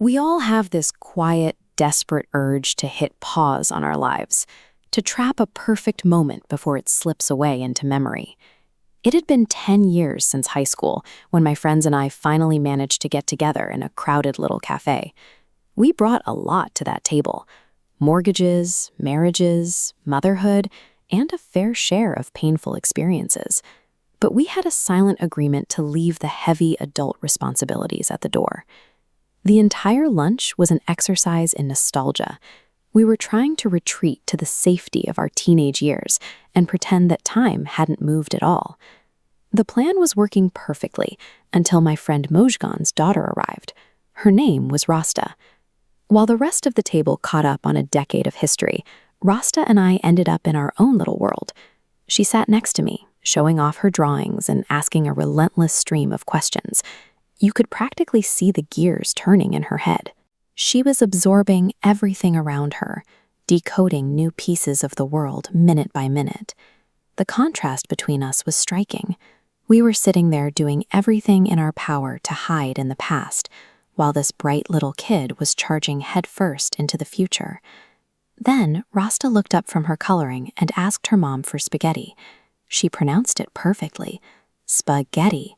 We all have this quiet, desperate urge to hit pause on our lives, to trap a perfect moment before it slips away into memory. It had been 10 years since high school when my friends and I finally managed to get together in a crowded little cafe. We brought a lot to that table: mortgages, marriages, motherhood, and a fair share of painful experiences. But we had a silent agreement to leave the heavy adult responsibilities at the door. The entire lunch was an exercise in nostalgia. We were trying to retreat to the safety of our teenage years and pretend that time hadn't moved at all. The plan was working perfectly until my friend Mojgan's daughter arrived. Her name was Rasta. While the rest of the table caught up on a decade of history, Rasta and I ended up in our own little world. She sat next to me, showing off her drawings and asking a relentless stream of questions. You could practically see the gears turning in her head. She was absorbing everything around her, decoding new pieces of the world minute by minute. The contrast between us was striking. We were sitting there doing everything in our power to hide in the past, while this bright little kid was charging headfirst into the future. Then Rasta looked up from her coloring and asked her mom for spaghetti. She pronounced it perfectly. Spaghetti.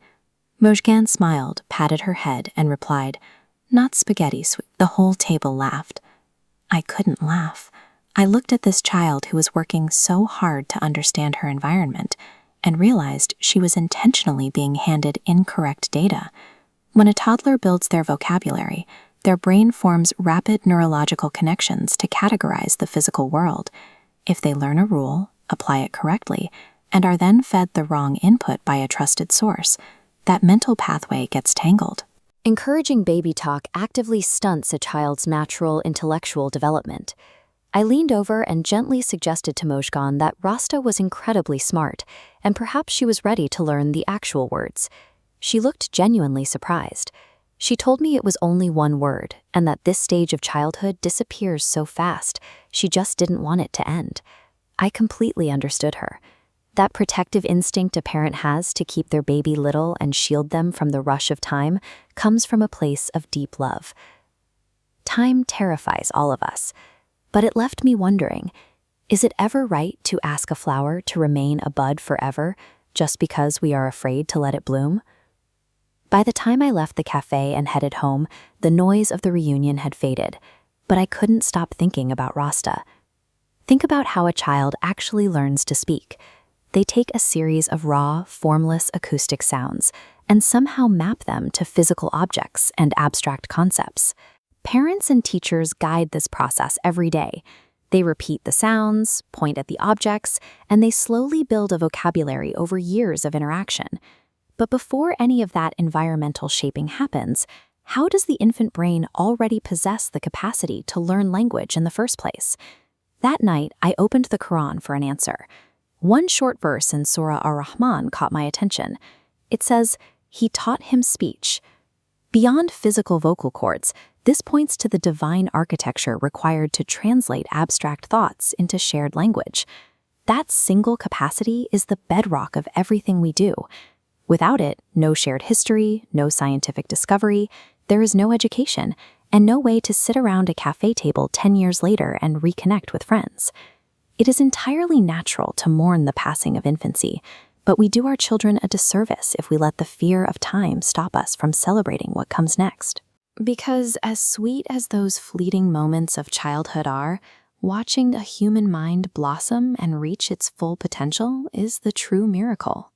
Mojgan smiled, patted her head, and replied, "Not spaghetti, sweet." The whole table laughed. I couldn't laugh. I looked at this child who was working so hard to understand her environment and realized she was intentionally being handed incorrect data. When a toddler builds their vocabulary, their brain forms rapid neurological connections to categorize the physical world. If they learn a rule, apply it correctly, and are then fed the wrong input by a trusted source, that mental pathway gets tangled. Encouraging baby talk actively stunts a child's natural intellectual development. I leaned over and gently suggested to Mojgan that Rasta was incredibly smart, and perhaps she was ready to learn the actual words. She looked genuinely surprised. She told me it was only one word, and that this stage of childhood disappears so fast, she just didn't want it to end. I completely understood her. That protective instinct a parent has to keep their baby little and shield them from the rush of time comes from a place of deep love. Time terrifies all of us, but it left me wondering, is it ever right to ask a flower to remain a bud forever just because we are afraid to let it bloom? By the time I left the cafe and headed home, the noise of the reunion had faded, but I couldn't stop thinking about Rasta. Think about how a child actually learns to speak. They take a series of raw, formless acoustic sounds and somehow map them to physical objects and abstract concepts. Parents and teachers guide this process every day. They repeat the sounds, point at the objects, and they slowly build a vocabulary over years of interaction. But before any of that environmental shaping happens, how does the infant brain already possess the capacity to learn language in the first place? That night, I opened the Quran for an answer. One short verse in Surah Ar-Rahman caught my attention. It says, "He taught him speech." Beyond physical vocal cords, this points to the divine architecture required to translate abstract thoughts into shared language. That single capacity is the bedrock of everything we do. Without it, no shared history, no scientific discovery, there is no education, and no way to sit around a cafe table 10 years later and reconnect with friends. It is entirely natural to mourn the passing of infancy, but we do our children a disservice if we let the fear of time stop us from celebrating what comes next. Because as sweet as those fleeting moments of childhood are, watching a human mind blossom and reach its full potential is the true miracle.